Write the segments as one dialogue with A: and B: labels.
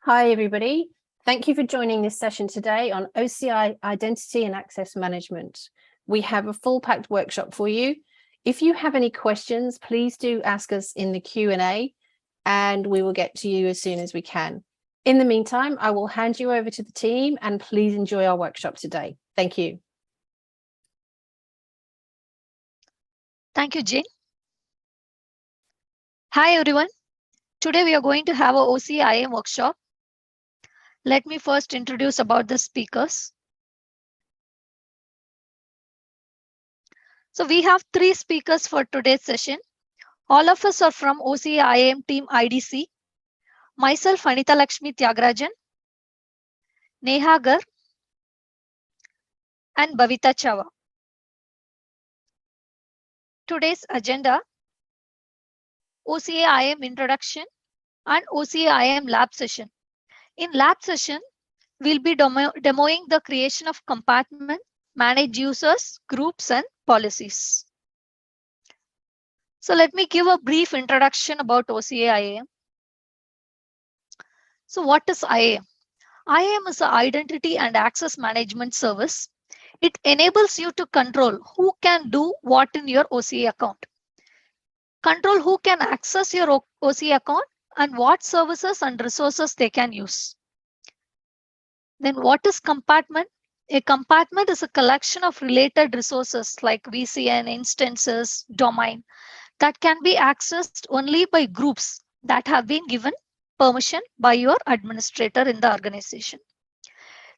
A: Hi, everybody. Thank you for joining this session today on OCI Identity and Access Management. We have a full-packed workshop for you. If you have any questions, please do ask us in the Q&A and we will get to you as soon as we can. In the meantime, I will hand you over to the team and please enjoy our workshop today. Thank you.
B: Thank you, Jane. Hi, everyone. Today we are going to have a OCI IAM workshop. Let me first introduce about the speakers. So we have 3 speakers for today's session. All of us are from OCI IAM team IDC. Myself, Anita Lakshmi Tyagarajan, Neha Gar, and Bhavita Chava. Today's agenda: OCI IAM introduction and OCI IAM lab session. In lab session, we'll be demoing the creation of compartment, manage users, groups, and policies. So let me give a brief introduction about OCI IAM. So what is IAM? IAM is an identity and access management service. It enables you to control who can do what in your OCI account. Control who can access your OCI account and what services and resources they can use. Then what is compartment? A compartment is a collection of related resources like VCN, instances, domain that can be accessed only by groups that have been given permission by your administrator in the organization.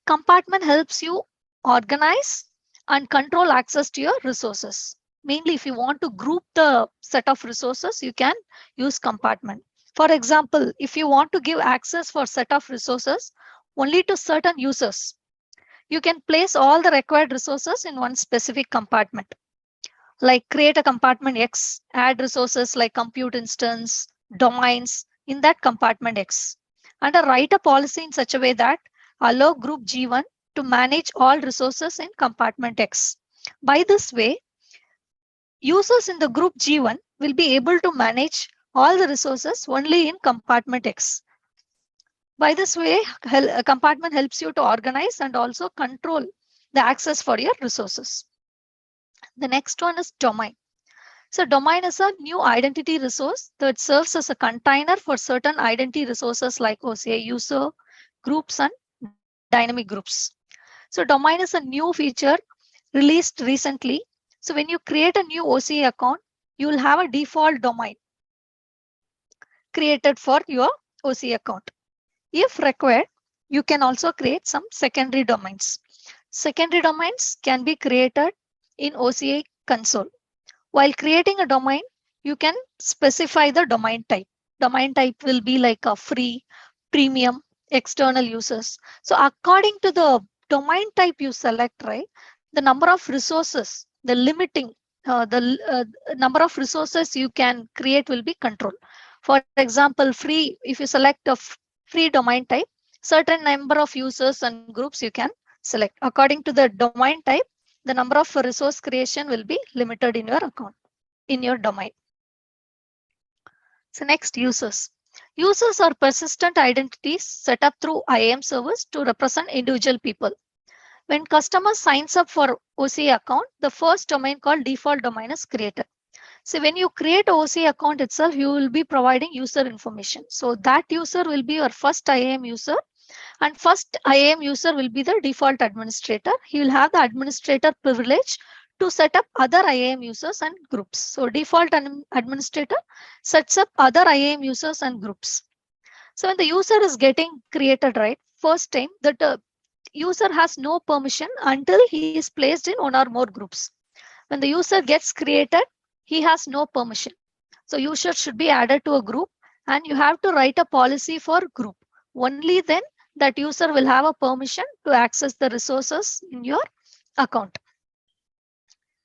B: Compartment helps you organize and control access to your resources. Mainly, if you want to group the set of resources, you can use compartment. For example, if you want to give access for set of resources only to certain users, you can place all the required resources in one specific compartment. Like create a compartment X, add resources like compute instance, domains in that compartment X, and write a policy in such a way that allow group G1 to manage all resources in compartment X. By this way, users in the group G1 will be able to manage all the resources only in compartment X. By this way, a compartment helps you to organize and also control the access for your resources. The next one is domain. So domain is a new identity resource that serves as a container for certain identity resources like OCI user, groups, and dynamic groups. So domain is a new feature released recently. So when you create a new OCI account, you will have a default domain created for your OCI account. If required, you can also create some secondary domains. Secondary domains can be created in OCI console. While creating a domain, you can specify the domain type. Domain type will be like a free, premium, external users. So according to the domain type you select, right, the number of resources, the limiting, number of resources you can create will be controlled. For example, free, if you select a free domain type, certain number of users and groups you can select. According to the domain type, the number of resource creation will be limited in your account, in your domain. So next, users. Users are persistent identities set up through IAM Service to represent individual people. When customer signs up for OCI account, the first domain called default domain is created. So when you create OCI account itself, you will be providing user information. So that user will be your first IAM user, and first IAM user will be the default administrator. He will have the administrator privilege to set up other IAM users and groups. So default administrator sets up other IAM users and groups. So when the user is getting created, right, first time that user has no permission until he is placed in one or more groups. When the user gets created, he has no permission. So user should be added to a group and you have to write a policy for group. Only then that user will have a permission to access the resources in your account.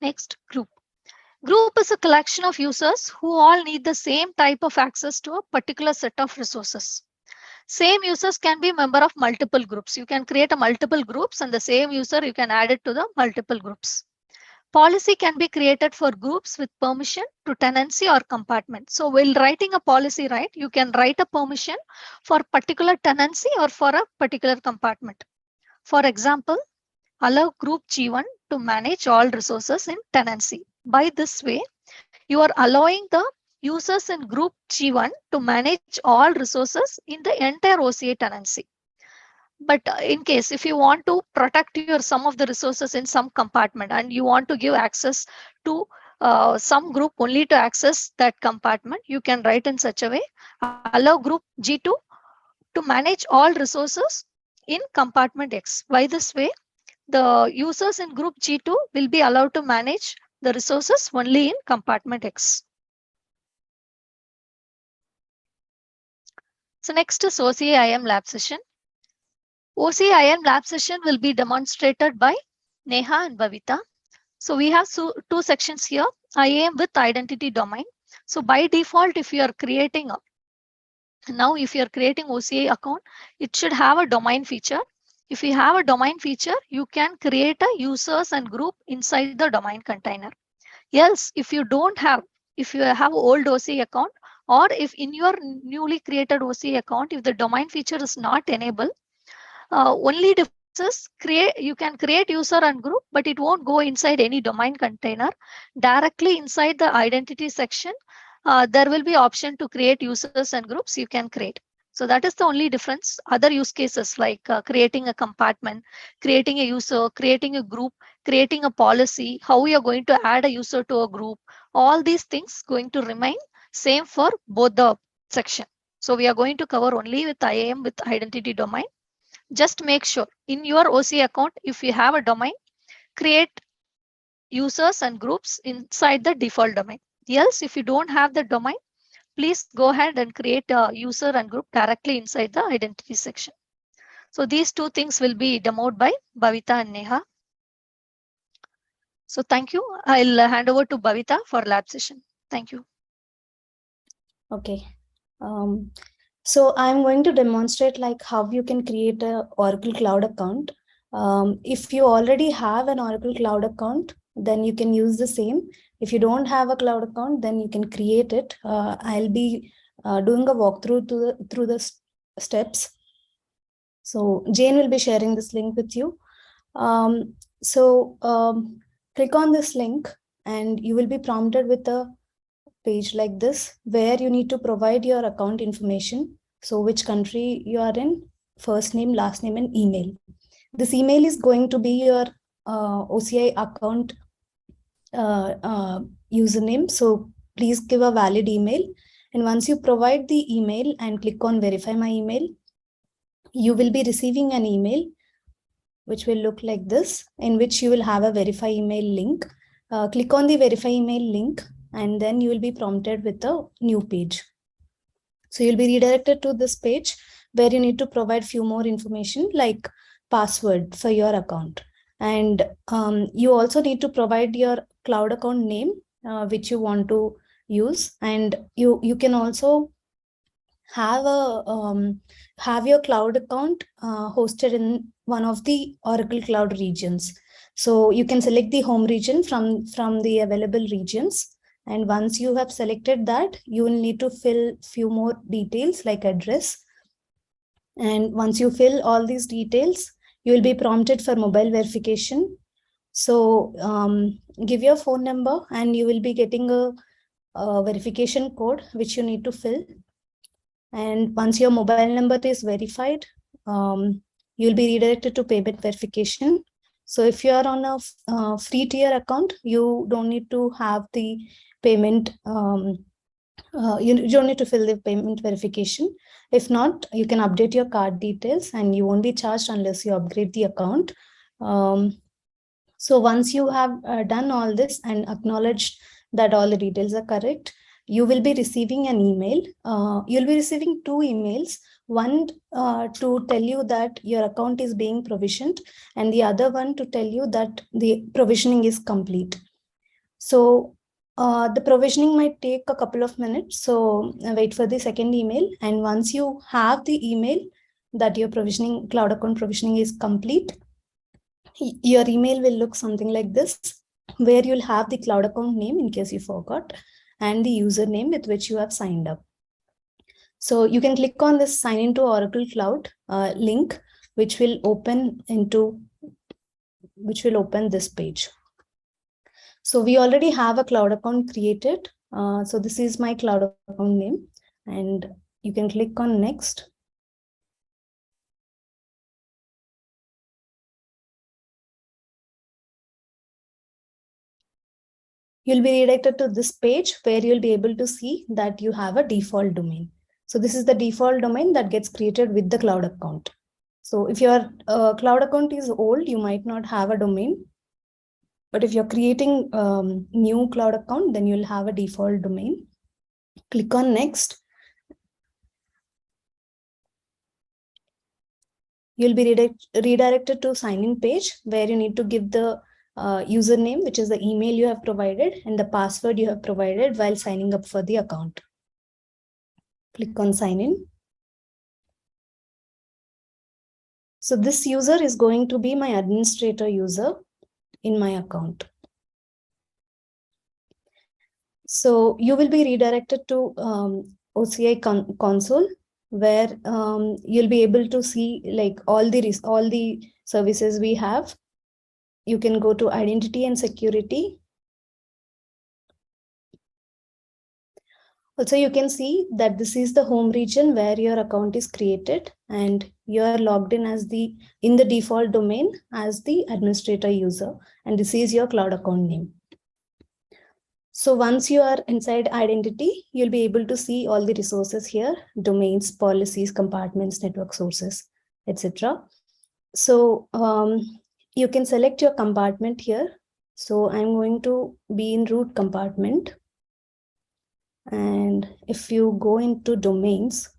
B: Next, group. Group is a collection of users who all need the same type of access to a particular set of resources. Same users can be member of multiple groups. You can create a multiple groups and the same user you can add it to the multiple groups. Policy can be created for groups with permission to tenancy or compartment. So while writing a policy, right, you can write a permission for particular tenancy or for a particular compartment. For example, allow group G1 to manage all resources in tenancy. By this way, you are allowing the users in group G1 to manage all resources in the entire OCI tenancy. But in case if you want to protect your some of the resources in some compartment and you want to give access to some group only to access that compartment, you can write in such a way, allow group G2 to manage all resources in compartment X. By this way, the users in group G2 will be allowed to manage the resources only in compartment X. So next is OCI IAM lab session. OCI IAM lab session will be demonstrated by Neha and Bhavita. So we have two sections here, IAM with identity domain. So by default, if you are creating OCI account, it should have a domain feature. If you have a domain feature, you can create a users and group inside the domain container. Else, if you have old OCI account, or if in your newly created OCI account, if the domain feature is not enabled, only differences you can create user and group, but it won't go inside any domain container. Directly inside the identity section, there will be option to create users and groups you can create. So that is the only difference. Other use cases like creating a compartment, creating a user, creating a group, creating a policy, how we are going to add a user to a group, all these things going to remain same for both the section. So we are going to cover only with IAM with identity domain. Just make sure in your OCI account, if you have a domain, create users and groups inside the default domain. Else, if you don't have the domain, please go ahead and create a user and group directly inside the identity section. So these two things will be demoed by Bhavita and Neha. So thank you. I'll hand over to Bhavita for lab session. Thank you.
C: Okay. So I'm going to demonstrate like how you can create a Oracle Cloud account. If you already have an Oracle Cloud account, then you can use the same. If you don't have a cloud account, then you can create it. I'll be doing a walkthrough through the steps. So Jane will be sharing this link with you. Click on this link and you will be prompted with a page like this, where you need to provide your account information. So which country you are in, first name, last name, and email. This email is going to be your OCI account username. So please give a valid email. And once you provide the email and click on verify my email, you will be receiving an email which will look like this, in which you will have a verify email link. Click on the verify email link, and then you will be prompted with a new page. So you'll be redirected to this page where you need to provide few more information like password for your account. And you also need to provide your cloud account name, which you want to use. And you can also have your cloud account hosted in one of the Oracle Cloud regions. So you can select the home region from the available regions. And once you have selected that, you will need to fill few more details like address. And once you fill all these details, you will be prompted for mobile verification. So give your phone number and you will be getting a verification code which you need to fill. And once your mobile number is verified, you'll be redirected to payment verification. So if you are on a free tier account, you don't need to have the payment, you don't need to fill the payment verification. If not, you can update your card details and you won't be charged unless you upgrade the account. So once you have done all this and acknowledged that all the details are correct, you will be receiving an email. You'll be receiving two emails, one to tell you that your account is being provisioned, and the other one to tell you that the provisioning is complete. So the provisioning might take a couple of minutes. So wait for the second email. And once you have the email that your cloud account provisioning is complete, your email will look something like this. where you'll have the cloud account name in case you forgot, and the username with which you have signed up. So you can click on this sign into Oracle Cloud link, which will open this page. So we already have a cloud account created. So this is my cloud account name, and you can click on next. You'll be redirected to this page where you'll be able to see that you have a default domain. So this is the default domain that gets created with the cloud account. So if your cloud account is old, you might not have a domain. But if you're creating new cloud account, then you'll have a default domain. Click on next. You'll be redirected to sign in page where you need to give the username, which is the email you have provided, and the password you have provided while signing up for the account. Click on sign in. So this user is going to be my administrator user in my account. So you will be redirected to OCI console, where you'll be able to see like all the services we have. You can go to identity and security. Also, you can see that this is the home region where your account is created, and you are logged in as in the default domain as the administrator user, and this is your cloud account name. So once you are inside identity, you'll be able to see all the resources here: domains, policies, compartments, network sources, etc. So you can select your compartment here. So I'm going to be in root compartment. And if you go into domains,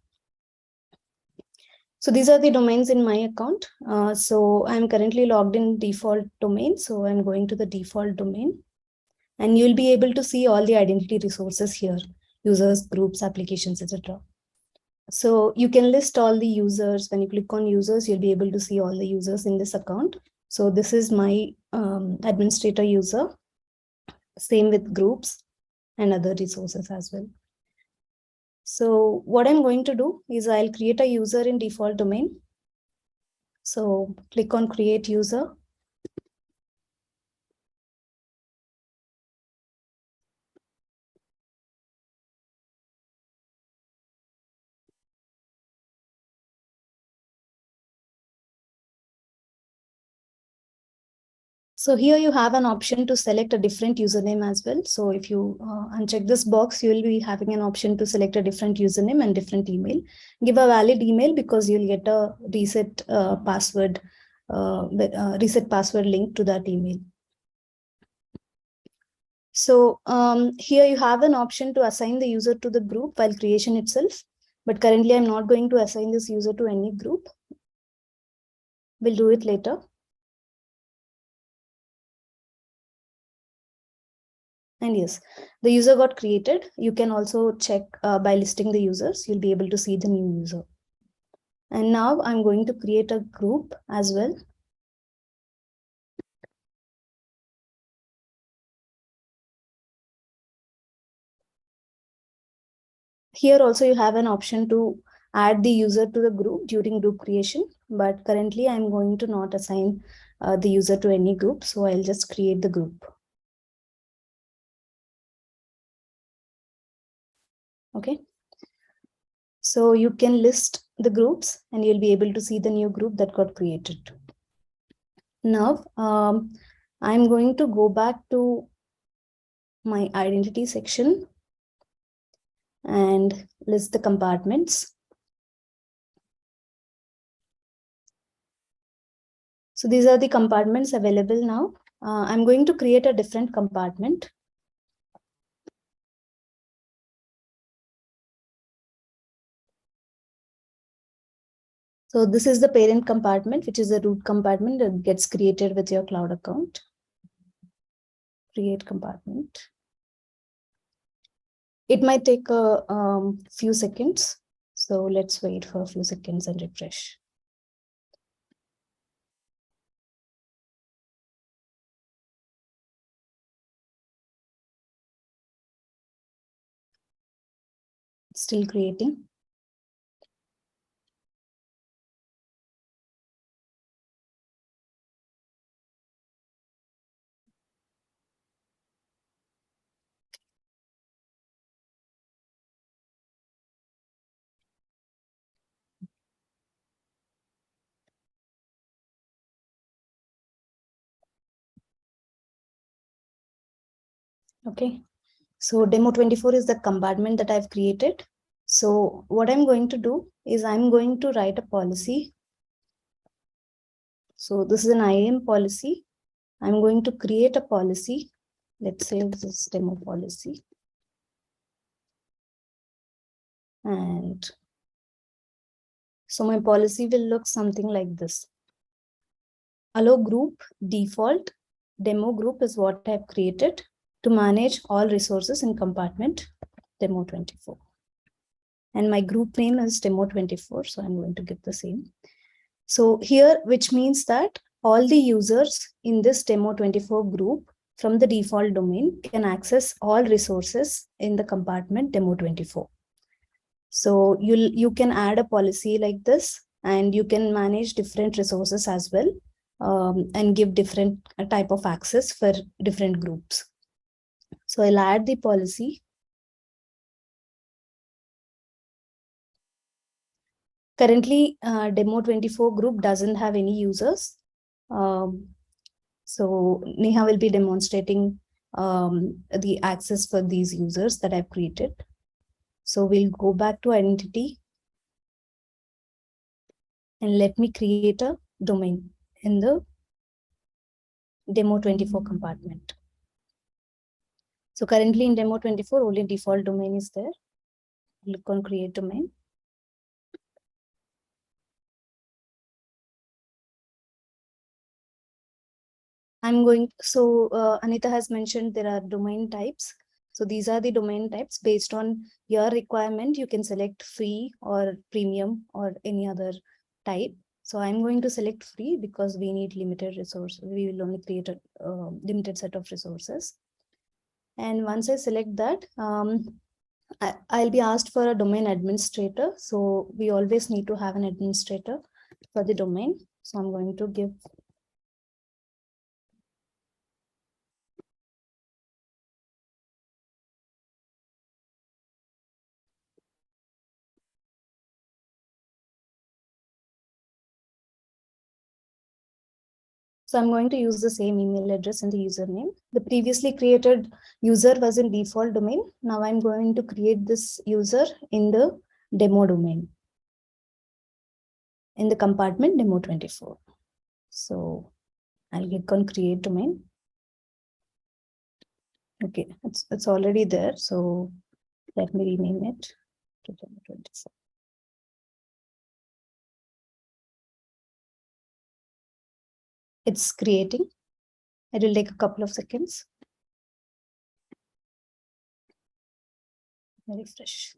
C: so these are the domains in my account. So I'm currently logged in default domain. So I'm going to the default domain, and you'll be able to see all the identity resources here: users, groups, applications, etc. So you can list all the users. When you click on users, you'll be able to see all the users in this account. So this is my administrator user. Same with groups and other resources as well. So what I'm going to do is I'll create a user in default domain. So click on create user. So here you have an option to select a different username as well. So if you uncheck this box, you will be having an option to select a different username and different email. Give a valid email because you'll get a reset password link to that email. So here you have an option to assign the user to the group while creation itself. But currently I'm not going to assign this user to any group. We'll do it later. And yes, the user got created. You can also check by listing the users. You'll be able to see the new user. And now I'm going to create a group as well. Here also you have an option to add the user to the group during group creation. But currently I'm going to not assign the user to any group. So I'll just create the group. Okay. So you can list the groups and you'll be able to see the new group that got created. Now, I'm going to go back to my identity section and list the compartments. So these are the compartments available now. I'm going to create a different compartment. So this is the parent compartment, which is a root compartment that gets created with your cloud account. Create compartment. It might take a few seconds. So let's wait for a few seconds and refresh. It's still creating. Okay, so demo 24 is the compartment that I've created. So what I'm going to do is I'm going to write a policy. So this is an IAM policy. I'm going to create a policy. Let's say this is demo policy. And so my policy will look something like this. Allow group default demo group is what I've created to manage all resources in compartment demo 24. And my group name is demo 24. So I'm going to give the same. So here, which means that all the users in this demo 24 group from the default domain can access all resources in the compartment demo 24. So you can add a policy like this, and you can manage different resources as well, and give different type of access for different groups. So I'll add the policy. Currently, demo 24 group doesn't have any users. So Neha will be demonstrating the access for these users that I've created. So we'll go back to identity. And let me create a domain in the demo 24 compartment. So currently in demo 24, only default domain is there. Click on create domain. Anita has mentioned there are domain types. So these are the domain types. Based on your requirement, you can select free or premium or any other type. So I'm going to select free because we need limited resources. We will only create a limited set of resources. And once I select that, I'll be asked for a domain administrator. So we always need to have an administrator for the domain. So I'm going to give So I'm going to use the same email address and the username. The previously created user was in default domain. Now I'm going to create this user in the demo domain, in the compartment demo 24. So I'll click on create domain. Okay, it's already there. So let me rename it to demo 24. It's creating. It will take a couple of seconds. Refresh.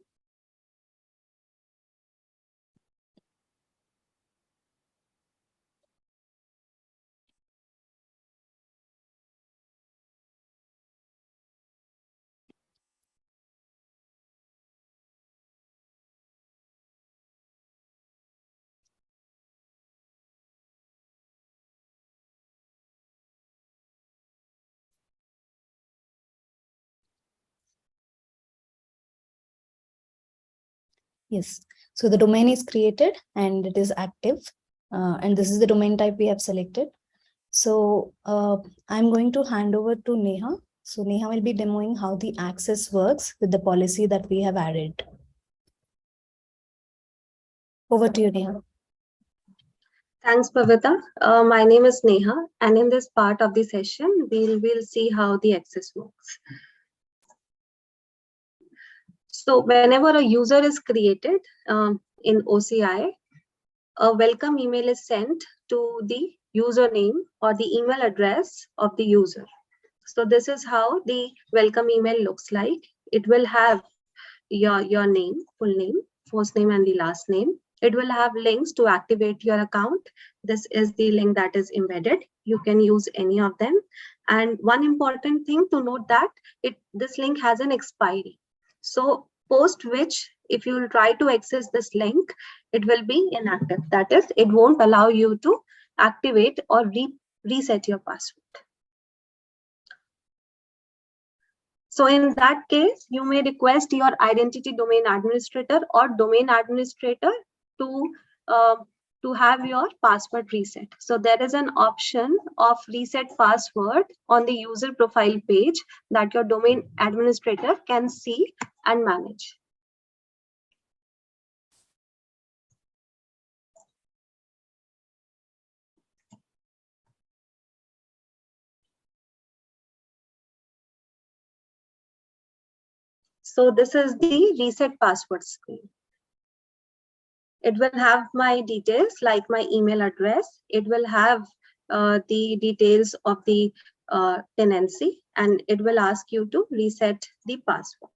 C: Yes, so the domain is created and it is active. And this is the domain type we have selected. So I'm going to hand over to Neha. So Neha will be demoing how the access works with the policy that we have added. Over to you, Neha.
D: Thanks, Pavita. My name is Neha, and in this part of the session, we'll see how the access works. So whenever a user is created in OCI, a welcome email is sent to the username or the email address of the user. So this is how the welcome email looks like. It will have your name, full name, first name and the last name. It will have links to activate your account. This is the link that is embedded. You can use any of them. And one important thing to note that this link has an expiry. So post which if you will try to access this link, it will be inactive. That is, it won't allow you to activate or reset your password. So in that case, you may request your identity domain administrator or domain administrator to have your password reset. So there is an option of reset password on the user profile page that your domain administrator can see and manage. So this is the reset password screen. It will have my details like my email address. It will have the details of the tenancy, and it will ask you to reset the password.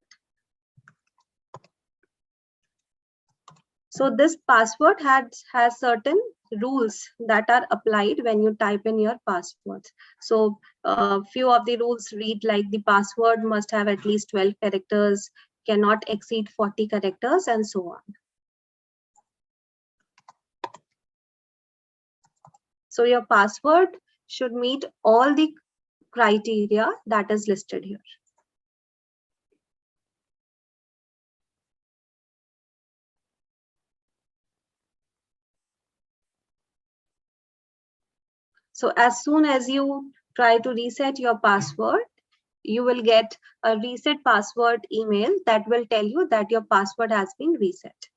D: So this password has certain rules that are applied when you type in your password. So few of the rules read like the password must have at least 12 characters, cannot exceed 40 characters, and so on. So your password should meet all the criteria that is listed here. So as soon as you try to reset your password, you will get a reset password email that will tell you that your password has been reset.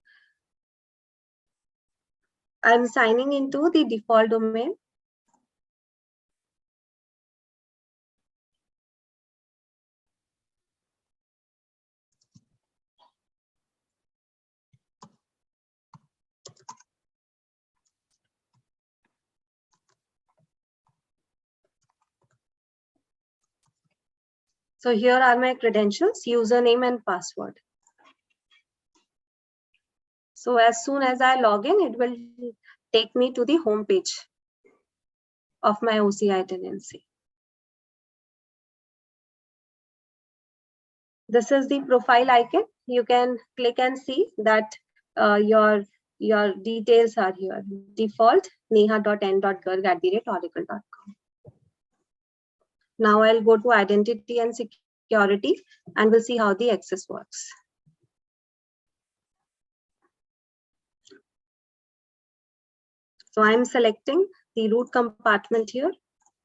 D: I'm signing into the default domain. So here are my credentials, username and password. So as soon as I log in, it will take me to the home page of my OCI tenancy. This is the profile icon. You can click and see that your details are here. Default neha.n.garg@oracle.com. Now I'll go to identity and security and we'll see how the access works. So I'm selecting the root compartment here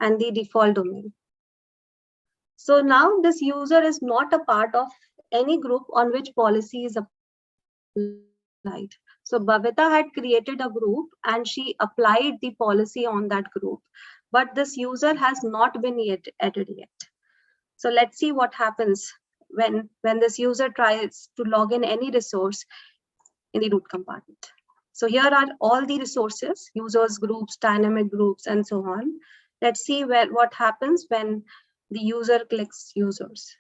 D: and the default domain. So now this user is not a part of any group on which policy is applied. So Bhavita had created a group and she applied the policy on that group, but this user has not been added yet. So let's see what happens when this user tries to log in any resource in the root compartment. So here are all the resources, users, groups, dynamic groups, and so on. Let's see what happens when the user clicks users.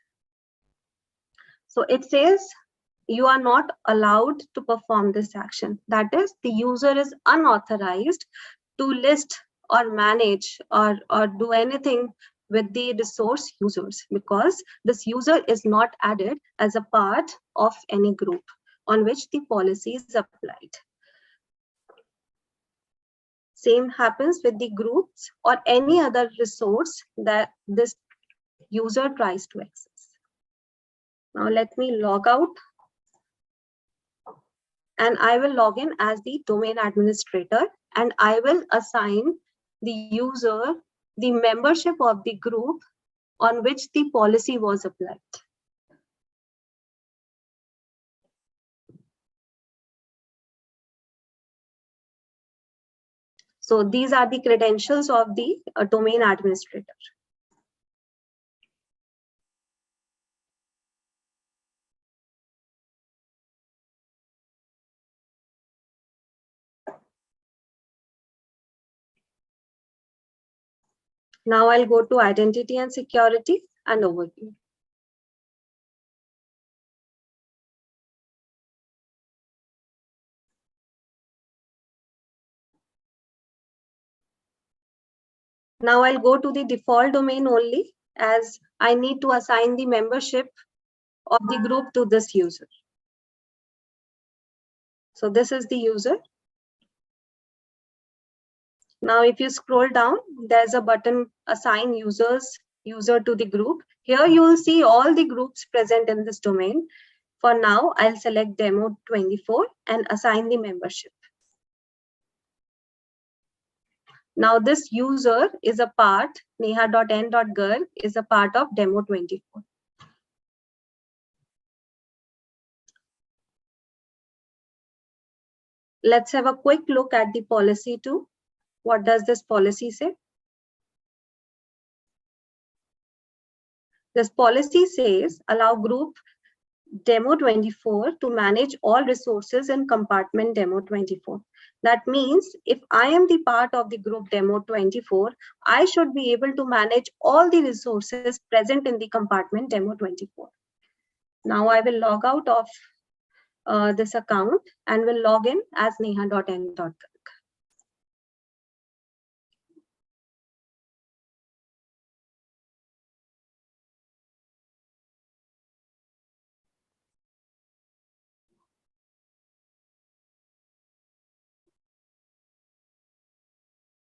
D: So it says you are not allowed to perform this action. That is, the user is unauthorized to list or manage or do anything with the resource users because this user is not added as a part of any group on which the policy is applied. Same happens with the groups or any other resource that this user tries to access. Now let me log out and I will log in as the domain administrator and I will assign the user the membership of the group on which the policy was applied. So these are the credentials of the domain administrator. Now I'll go to identity and security and overview. Now I'll go to the default domain only as I need to assign the membership of the group to this user. So this is the user. Now, if you scroll down, there's a button, assign user to the group. Here you will see all the groups present in this domain. For now, I'll select demo 24 and assign the membership. Now this user is a part, neha.n.girg is a part of demo 24. Let's have a quick look at the policy too. What does this policy say? This policy says allow group demo 24 to manage all resources in compartment demo 24. That means if I am the part of the group demo 24, I should be able to manage all the resources present in the compartment demo 24. Now I will log out of this account and will log in as neha.n.girg.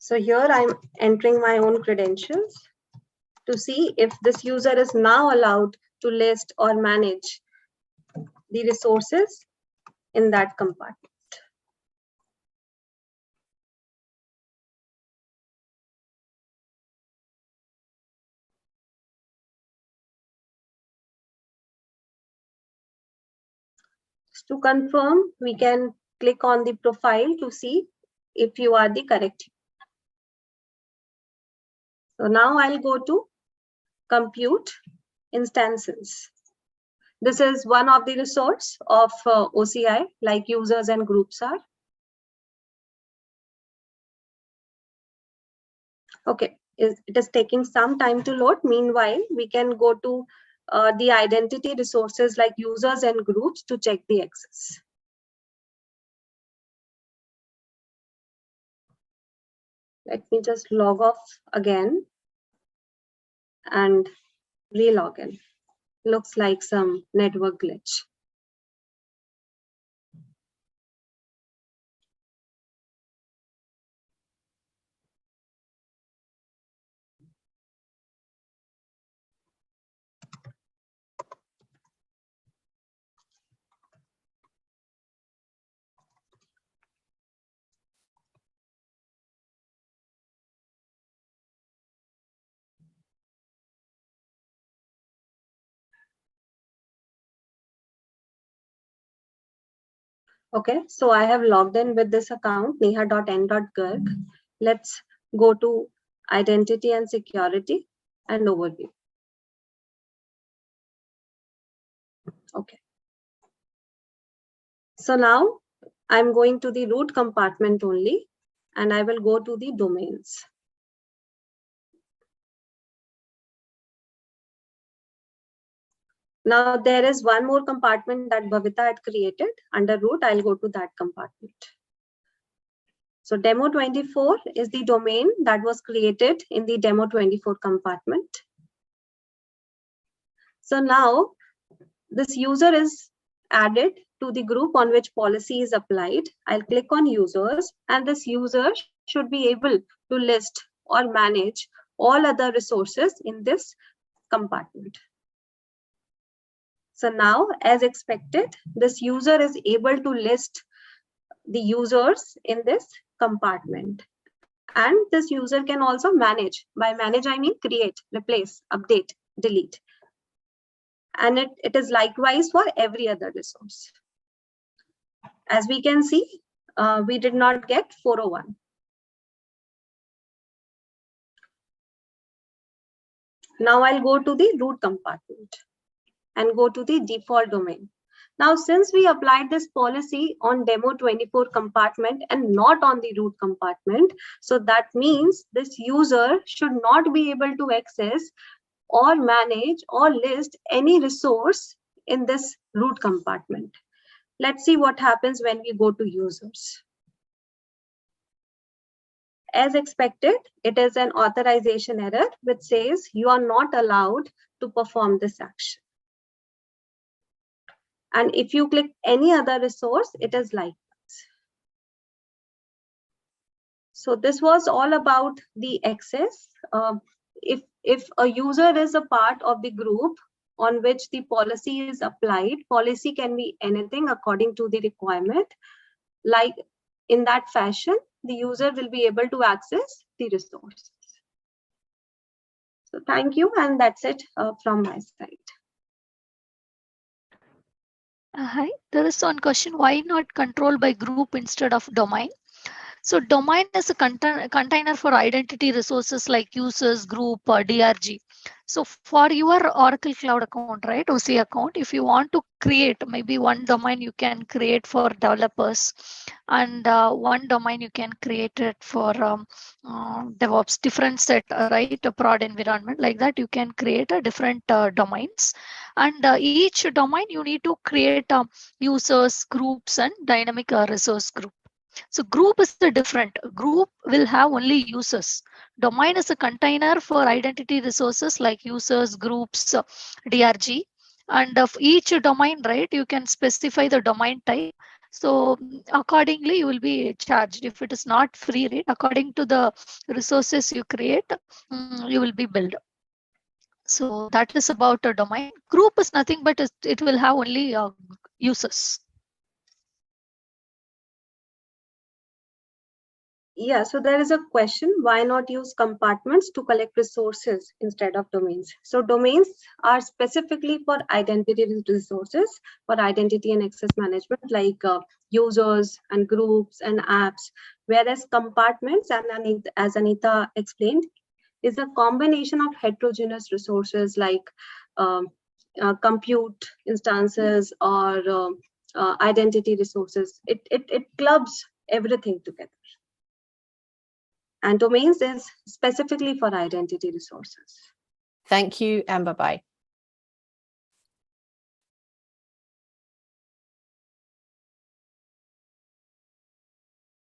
D: So here I'm entering my own credentials to see if this user is now allowed to list or manage the resources in that compartment. To confirm, we can click on the profile to see if you are the correct. So now I'll go to compute instances. This is one of the resource of OCI, like users and groups are. Okay, it is taking some time to load. Meanwhile, we can go to the identity resources like users and groups to check the access. Let me just log off again and re-log in. Looks like some network glitch. Okay, so I have logged in with this account, neha.n.girg. Let's go to identity and security and overview. Okay. So now I'm going to the root compartment only, and I will go to the domains. Now there is one more compartment that Bhavita had created under root. I'll go to that compartment. So demo 24 is the domain that was created in the demo 24 compartment. So now this user is added to the group on which policy is applied. I'll click on users, and this user should be able to list or manage all other resources in this compartment. So now, as expected, this user is able to list the users in this compartment. And this user can also manage. By manage, I mean create, replace, update, delete. And it is likewise for every other resource. As we can see, we did not get 401. Now I'll go to the root compartment and go to the default domain. Now, since we applied this policy on demo 24 compartment and not on the root compartment, so that means this user should not be able to access or manage or list any resource in this root compartment. Let's see what happens when we go to users. As expected, it is an authorization error which says you are not allowed to perform this action. And if you click any other resource, it is like this. So this was all about the access. If a user is a part of the group on which the policy is applied, policy can be anything according to the requirement. Like in that fashion, the user will be able to access the resources. So thank you, and that's it from my side.
B: Hi, there is one question. Why not control by group instead of domain? So domain is a container for identity resources like users, group, or DRG. So for your Oracle Cloud account, right, OCI account, if you want to create maybe one domain, you can create for developers, and one domain you can create it for DevOps, different set, right, a prod environment. Like that, you can create a different domains, and each domain you need to create users, groups, and dynamic resource group. So group is the different. Group will have only users. Domain is a container for identity resources like users, groups, DRG. And of each domain, right, you can specify the domain type. So accordingly, you will be charged. If it is not free, right, according to the resources you create, you will be billed. So that is about a domain. Group is nothing but it will have only users.
D: Yeah, so there is a question, why not use compartments to collect resources instead of domains? So domains are specifically for identity resources, for identity and access management, like users and groups and apps, whereas compartments, and as Anita explained, is a combination of heterogeneous resources like compute instances or identity resources. It clubs everything together. And domains is specifically for identity resources.
A: Thank you, and bye-bye.